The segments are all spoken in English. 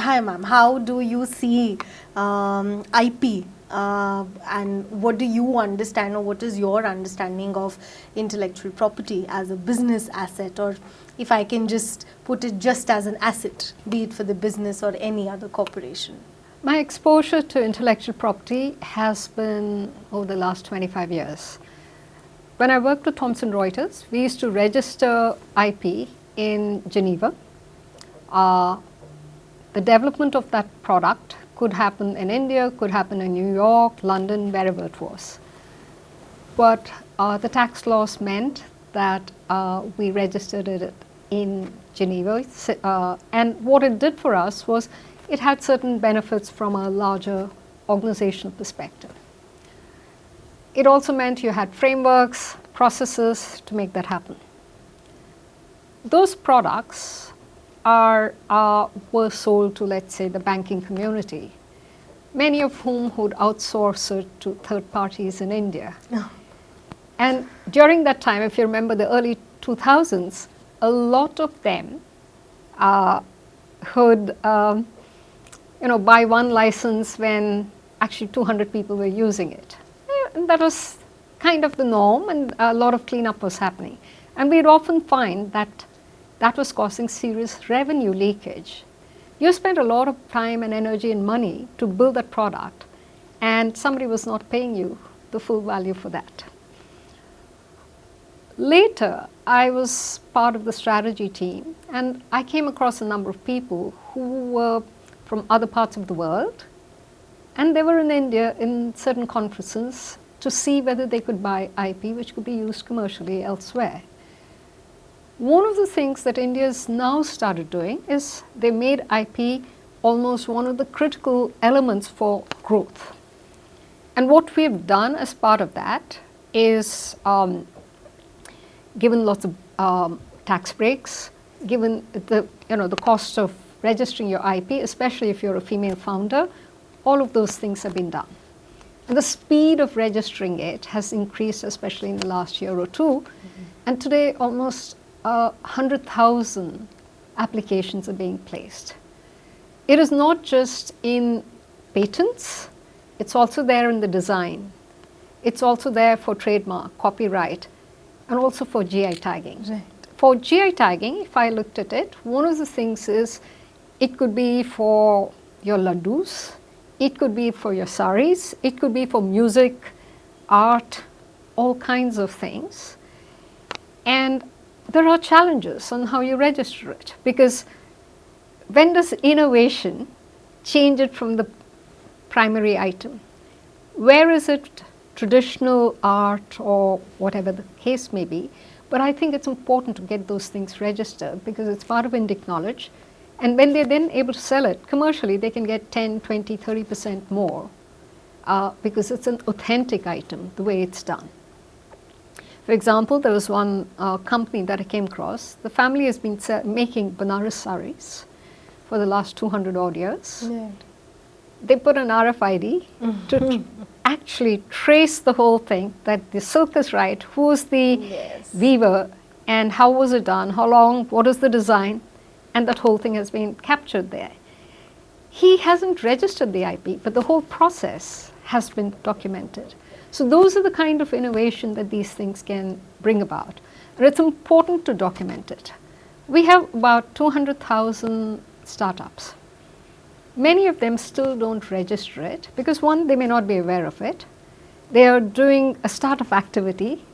Hi, ma'am. How do you see IP, and what do you understand, or what is your understanding of intellectual property as a business asset, or if I can just put it just as an asset, be it for the business or any other corporation? My exposure to intellectual property has been over the last 25 years. When I worked with Thomson Reuters, we used to register IP in Geneva. The development of that product could happen in India, could happen in New York, London, wherever it was. But the tax laws meant that we registered it in Geneva. And what it did for us was it had certain benefits from a larger organizational perspective. It also meant you had frameworks, processes to make that happen. Those products were sold to, let's say, the banking community, many of whom would outsource it to third parties in India. Oh. And during that time, if you remember the early 2000s, a lot of them would buy one license when actually 200 people were using it. And that was kind of the norm, and a lot of cleanup was happening. And we'd often find that that was causing serious revenue leakage. You spent a lot of time and energy and money to build that product, and somebody was not paying you the full value for that. Later, I was part of the strategy team, and I came across a number of people who were from other parts of the world, and they were in India in certain conferences to see whether they could buy IP which could be used commercially elsewhere. One of the things that India has now started doing is they made IP almost one of the critical elements for growth. And what we've done as part of that is given lots of tax breaks, given the cost of registering your IP, especially if you're a female founder, all of those things have been done. And the speed of registering it has increased, especially in the last year or two. Mm-hmm. And today, almost 100,000 applications are being placed. It is not just in patents, it's also there in the design. It's also there for trademark, copyright, and also for GI tagging. Right. For GI tagging, if I looked at it, one of the things is it could be for your laddus, it could be for your saris, it could be for music, art, all kinds of things. And there are challenges on how you register it, because when does innovation change it from the primary item? Where is it traditional art or whatever the case may be? But I think it's important to get those things registered because it's part of Indic knowledge. And when they're then able to sell it commercially, they can get 10, 20, 30% more because it's an authentic item, the way it's done. For example, there was one company that I came across. The family has been making Banaras saris for the last 200 odd years. Yeah. They put an RFID to actually trace the whole thing, that the silk is right, who is the weaver, and how was it done, how long, what is the design, and that whole thing has been captured there. He hasn't registered the IP, but the whole process has been documented. So those are the kind of innovation that these things can bring about. And it's important to document it. We have about 200,000 startups. Many of them still don't register it because one, they may not be aware of it. They are doing a startup activity.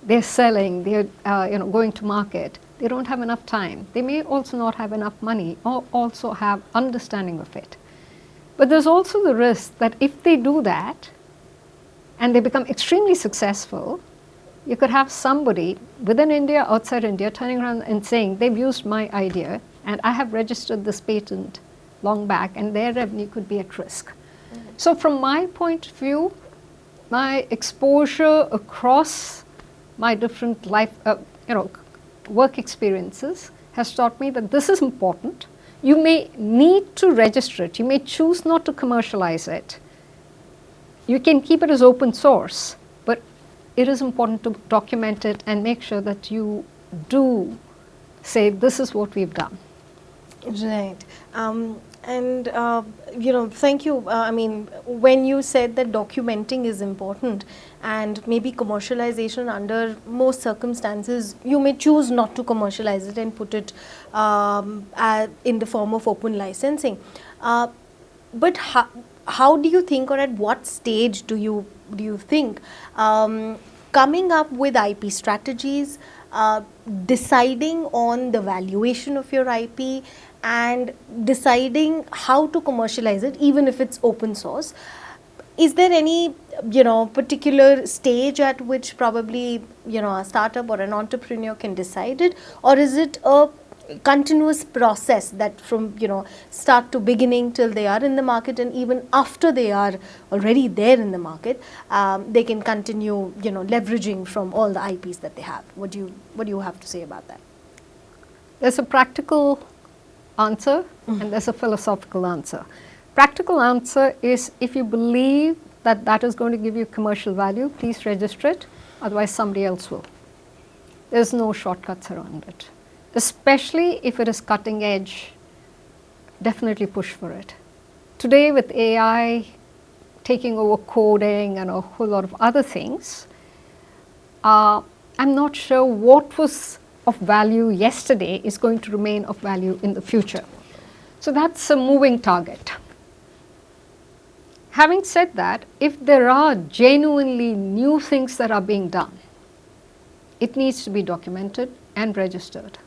They're selling, they're going to market. They don't have enough time. They may also not have enough money or also have understanding of it. But there's also the risk that if they do that, and they become extremely successful, you could have somebody within India, outside India, turning around and saying, they've used my idea and I have registered this patent long back, and their revenue could be at risk. Mm-hmm. So from my point of view, my exposure across my different work experiences has taught me that this is important. You may need to register it. You may choose not to commercialize it. You can keep it as open source, but it is important to document it and make sure that you do say, this is what we've done. Right. And thank you. I mean, when you said that documenting is important, and maybe commercialization under most circumstances, you may choose not to commercialize it and put it in the form of open licensing. But how do you think, or at what stage do you think coming up with IP strategies, deciding on the valuation of your IP, and deciding how to commercialize it, even if it's open source, is there any particular stage at which probably a startup or an entrepreneur can decide it, or is it a continuous process that from start to beginning till they are in the market, and even after they are already there in the market, they can continue leveraging from all the IPs that they have? What do you have to say about that? There's a practical answer and there's a philosophical answer. Practical answer is, if you believe that that is going to give you commercial value, please register it, otherwise somebody else will. There's no shortcuts around it. Especially if it is cutting edge, definitely push for it. Today with AI taking over coding and a whole lot of other things, I'm not sure what was of value yesterday is going to remain of value in the future. So that's a moving target. Having said that, if there are genuinely new things that are being done, it needs to be documented and registered.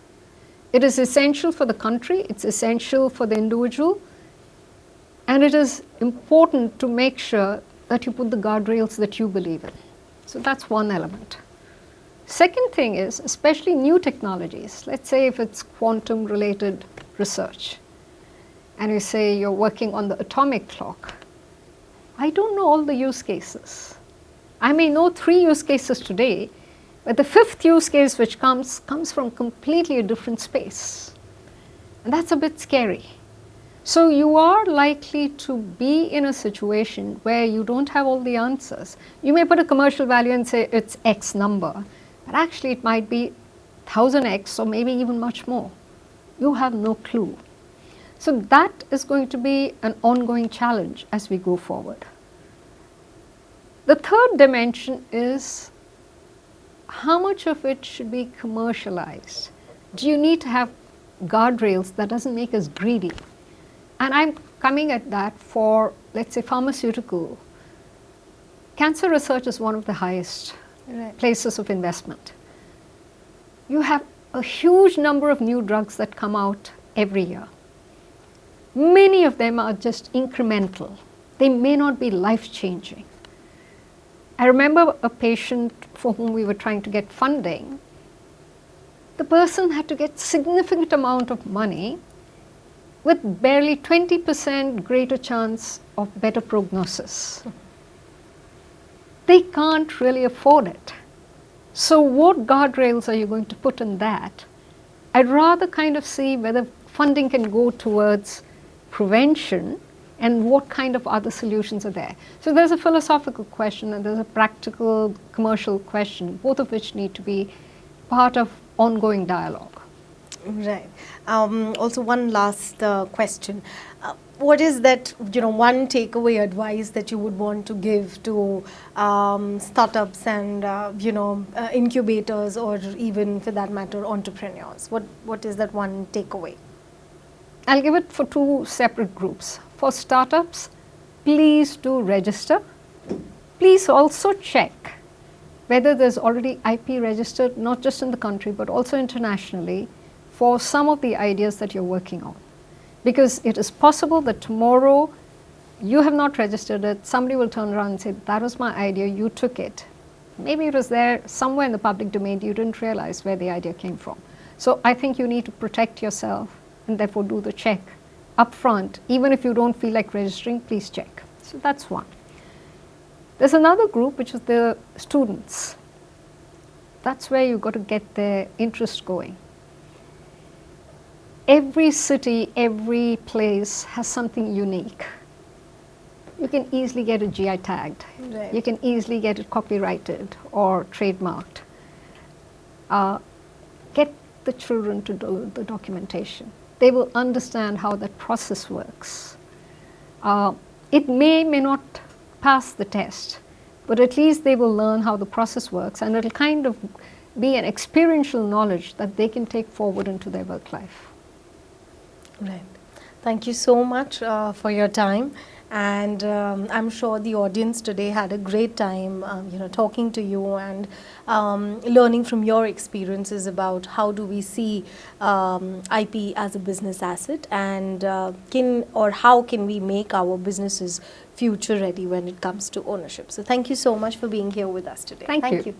It is essential for the country, it's essential for the individual, and it is important to make sure that you put the guardrails that you believe in. So that's one element. Second thing is, especially new technologies, let's say if it's quantum related research, and you say you're working on the atomic clock, I don't know all the use cases. I may know 3 use cases today, but the 5th use case which comes from completely a different space. And that's a bit scary. So you are likely to be in a situation where you don't have all the answers. You may put a commercial value and say it's X number, but actually it might be 1000X or maybe even much more. You have no clue. So that is going to be an ongoing challenge as we go forward. The third dimension is, how much of it should be commercialized? Do you need to have guardrails that doesn't make us greedy? And I'm coming at that for, let's say, pharmaceutical. Cancer research is one of the highest places of investment. You have a huge number of new drugs that come out every year. Many of them are just incremental. They may not be life-changing. I remember a patient for whom we were trying to get funding. The person had to get significant amount of money with barely 20% greater chance of better prognosis. They can't really afford it. So what guardrails are you going to put in that? I'd rather kind of see whether funding can go towards prevention and what kind of other solutions are there. So there's a philosophical question and there's a practical commercial question, both of which need to be part of ongoing dialogue. Right. Also, one last question. What is that, one takeaway advice that you would want to give to startups and, incubators, or even for that matter, entrepreneurs? What is that one takeaway? I'll give it for 2 separate groups. For startups, please do register. Please also check whether there's already IP registered, not just in the country, but also internationally, for some of the ideas that you're working on. Because it is possible that tomorrow you have not registered it, somebody will turn around and say, that was my idea, you took it. Maybe it was there somewhere in the public domain, you didn't realize where the idea came from. So I think you need to protect yourself and therefore do the check up front. Even if you don't feel like registering, please check. So that's one. There's another group, which is the students. That's where you've got to get their interest going. Every city, every place has something unique. You can easily get it GI tagged. Right. You can easily get it copyrighted or trademarked. Get the children to do the documentation. they will understand how that process works. It may not pass the test, but at least they will learn how the process works, and it'll kind of be an experiential knowledge that they can take forward into their work life. Right. Thank you so much for your time, and I'm sure the audience today had a great time, talking to you and learning from your experiences about how do we see IP as a business asset, and how can we make our businesses future ready when it comes to ownership. So thank you so much for being here with us today. Thank you.